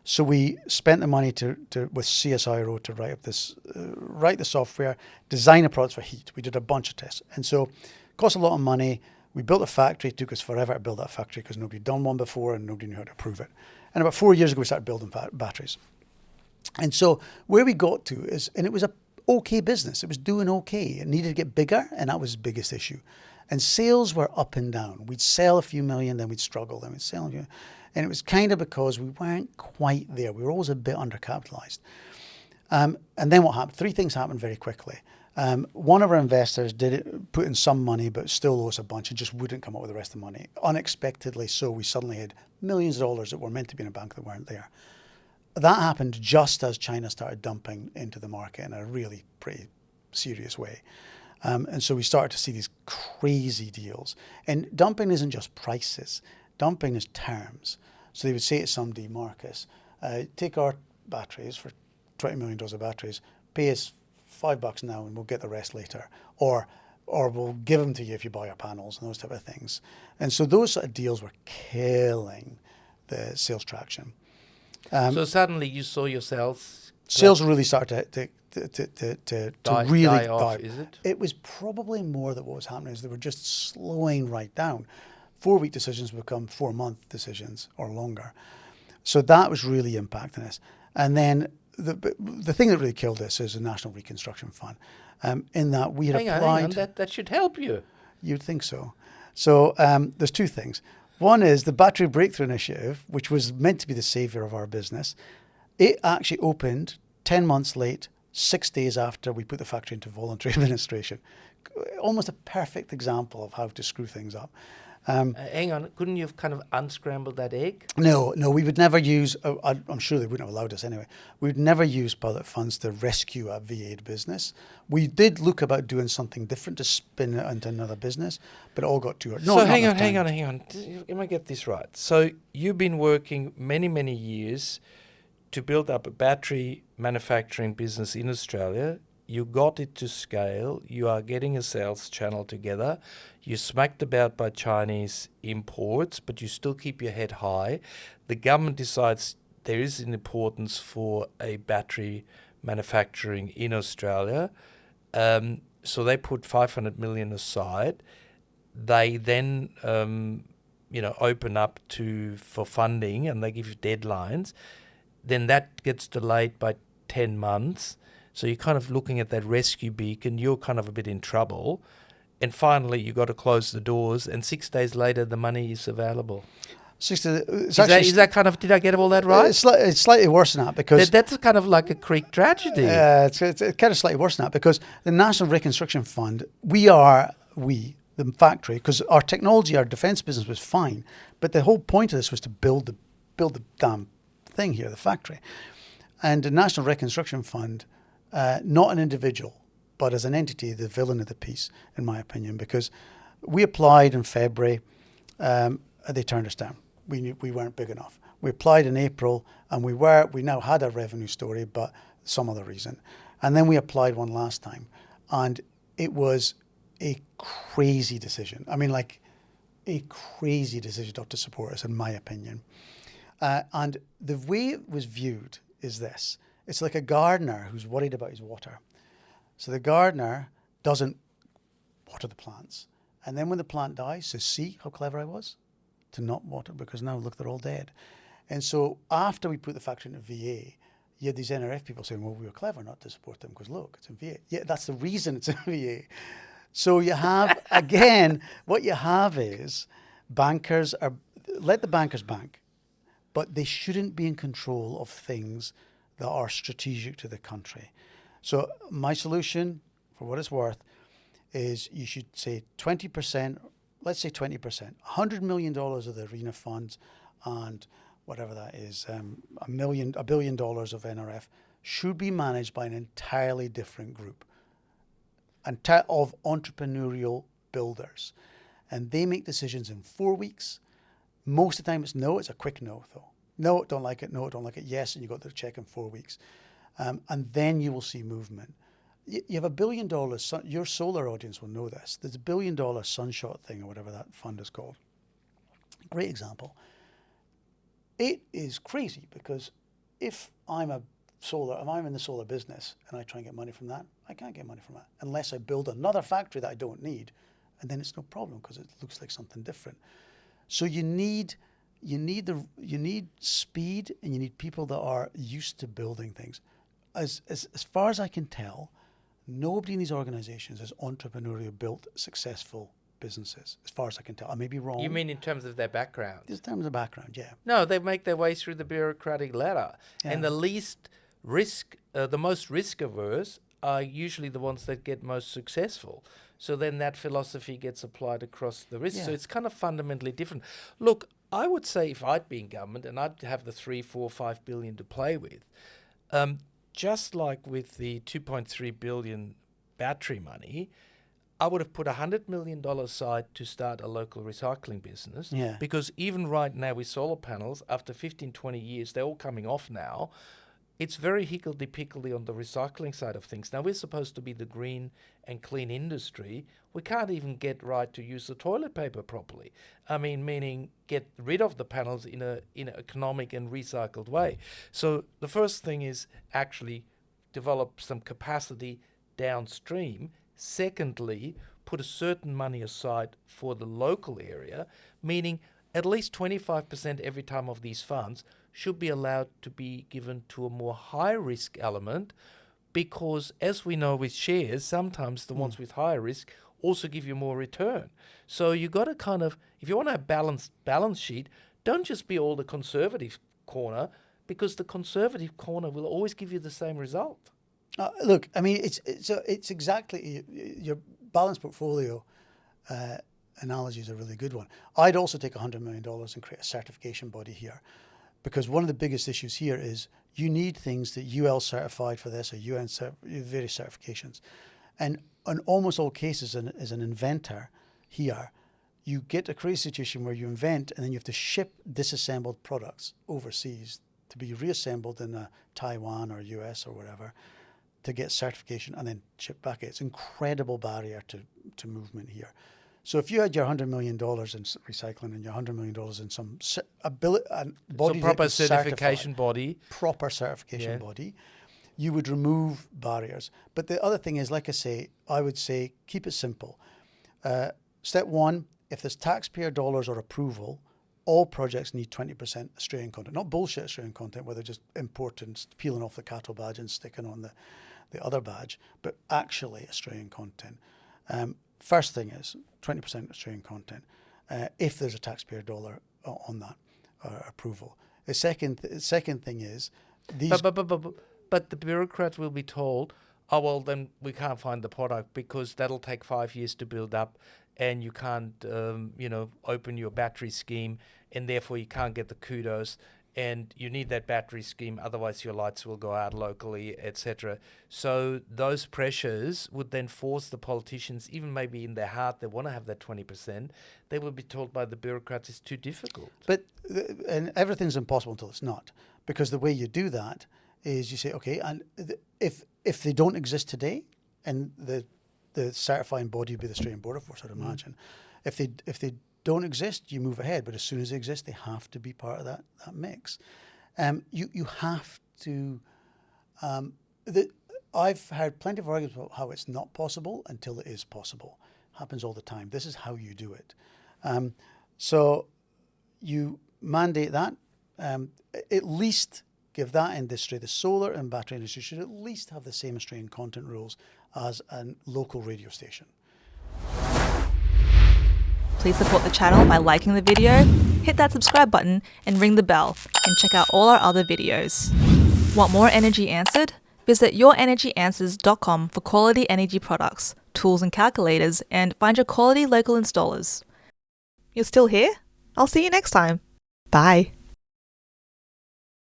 So we spent the money with CSIRO to write the software, design a product for heat. We did a bunch of tests. And so it cost a lot of money. We built a factory. It took us forever to build that factory because nobody had done one before and nobody knew how to prove it. And about 4 years ago, we started building batteries. And so where we got to is, and it was a okay business. It was doing okay. It needed to get bigger, and that was the biggest issue. And sales were up and down. We'd sell a few million, then we'd struggle, then we'd sell a few. And it was kind of because we weren't quite there. We were always a bit undercapitalized. And then what happened? 3 things happened very quickly. One of our investors put in some money, but still owed us a bunch and just wouldn't come up with the rest of the money. Unexpectedly so, we suddenly had millions of dollars that were meant to be in a bank that weren't there. That happened just as China started dumping into the market in a really pretty serious way. And so we started to see these crazy deals. And dumping isn't just prices. Dumping is terms. So they would say to somebody, Marcus, take our batteries for $20 million of batteries, pay us $5 now and we'll get the rest later. Or we'll give them to you if you buy our panels and those type of things. And so those sort of deals were killing the sales traction. So suddenly you saw your sales really started to really die off. Is it? It was probably more that what was happening is they were just slowing right down. 4-week decisions become 4-month decisions or longer. So that was really impacting us. And then the thing that really killed us is the National Reconstruction Fund. In that we had applied. Hang on, that should help you. You'd think so. So there's 2 things. One is the Battery Breakthrough Initiative, which was meant to be the savior of our business. It actually opened 10 months late, 6 days after we put the factory into voluntary administration. Almost a perfect example of how to screw things up. Hang on, couldn't you have kind of unscrambled that egg? No, we would never use, I'm sure they wouldn't have allowed us anyway, we would never use public funds to rescue a V8 business. We did look about doing something different to spin it into another business, but it all got too hard. So hang on. Let me get this right. So you've been working many, many years to build up a battery manufacturing business in Australia. You got it to scale. You are getting a sales channel together. You're smacked about by Chinese imports, but you still keep your head high. The government decides there is an importance for a battery manufacturing in Australia. So they put 500 million aside. They then, open up for funding, and they give you deadlines. Then that gets delayed by 10 months. So you're kind of looking at that rescue beacon. You're kind of a bit in trouble. And finally, you got to close the doors. And 6 days later, the money is available. Is that kind of, did I get all that right? It's slightly worse than that because... That's kind of like a Greek tragedy. It's kind of slightly worse than that because the National Reconstruction Fund, the factory, because our technology, our defence business was fine, but the whole point of this was to build the damn thing here, the factory. And the National Reconstruction Fund, not an individual, but as an entity, the villain of the piece, in my opinion, because we applied in February, they turned us down. We knew we weren't big enough. We applied in April, and we now had a revenue story, but some other reason. And then we applied one last time, and it was a crazy decision. I mean, like a crazy decision not to support us, in my opinion. And the way it was viewed is this. It's like a gardener who's worried about his water. So the gardener doesn't water the plants. And then when the plant dies, says, see how clever I was to not water, because now look, they're all dead. And so after we put the factory into VA, you had these NRF people saying, well, we were clever not to support them because look, it's in VA. Yeah, that's the reason it's in VA. So you have, again, what you have is let the bankers bank, but they shouldn't be in control of things that are strategic to the country. So my solution, for what it's worth, is you should say 20%, let's say 20%, $100 million of the ARENA funds and whatever that is, $1 billion of NRF should be managed by an entirely different group of entrepreneurial builders. And they make decisions in 4 weeks. Most of the time it's a quick no though. No, don't like it. No, don't like it. Yes, and you got the check in 4 weeks. And then you will see movement. You have $1 billion, your solar audience will know this. There's $1 billion sunshot thing or whatever that fund is called. Great example. It is crazy because if I'm in the solar business and I try and get money from that, I can't get money from that unless I build another factory that I don't need, and then it's no problem because it looks like something different. So you need speed, and you need people that are used to building things. As far as I can tell, nobody in these organizations is entrepreneurial built successful businesses, as far as I can tell. I may be wrong. You mean in terms of their background? In terms of background, yeah. No, they make their way through the bureaucratic ladder. Yeah. And the least risk, the most risk averse are usually the ones that get most successful. So then that philosophy gets applied across the risk. Yeah. So it's kind of fundamentally different. Look, I would say if I'd be in government and I'd have the 3, 4, 5 billion to play with, just like with the 2.3 billion battery money, I would have put $100 million aside to start a local recycling business. Yeah. Because even right now with solar panels, after 15, 20 years, they're all coming off now. It's very higgledy-pickledy on the recycling side of things. Now, we're supposed to be the green and clean industry. We can't even get right to use the toilet paper properly. I mean, meaning get rid of the panels in an economic and recycled way. So the first thing is actually develop some capacity downstream. Secondly, put a certain money aside for the local area, meaning at least 25% every time of these funds should be allowed to be given to a more high-risk element, because as we know with shares, sometimes the ones with higher risk also give you more return. So you got to kind of, if you want to have balanced balance sheet, don't just be all the conservative corner, because the conservative corner will always give you the same result. Look, I mean, it's exactly your balanced portfolio analogy is a really good one. I'd also take $100 million and create a certification body here, because one of the biggest issues here is you need things that UL certified for this or UN various certifications, and in almost all cases, as an inventor here, you get a crazy situation where you invent and then you have to ship disassembled products overseas to be reassembled in Taiwan or US or whatever, to get certification and then ship back. It's an incredible barrier to movement here. So if you had your $100 million in recycling and your $100 million in some body, so proper certification body, body, you would remove barriers. But the other thing is, like I would say, keep it simple. Step one, if there's taxpayer dollars or approval, all projects need 20% Australian content. Not bullshit Australian content where they're just importing, peeling off the cattle badge and sticking on the other badge, but actually Australian content. First thing is 20% Australian content, if there's a taxpayer dollar on that approval. The second thing is these. But the bureaucrats will be told, oh well, then we can't find the product because that'll take 5 years to build up, and you can't, open your battery scheme, and therefore you can't get the kudos. And you need that battery scheme, otherwise your lights will go out locally, etc. So those pressures would then force the politicians, even maybe in their heart they want to have that 20%, they will be told by the bureaucrats it's too difficult. But and everything's impossible until it's not, because the way you do that is you say, okay, and if they don't exist today, and the certifying body would be the Australian Border Force, I'd imagine, if they don't exist, you move ahead. But as soon as they exist, they have to be part of that mix. You have to. I've heard plenty of arguments about how it's not possible until it is possible. Happens all the time. This is how you do it. So you mandate that. At least give that industry, the solar and battery industry, should at least have the same Australian content rules as a local radio station. Please support the channel by liking the video, hit that subscribe button and ring the bell, and check out all our other videos. Want more energy answered? Visit yourenergyanswers.com for quality energy products, tools and calculators, and find your quality local installers. You're still here? I'll see you next time. Bye.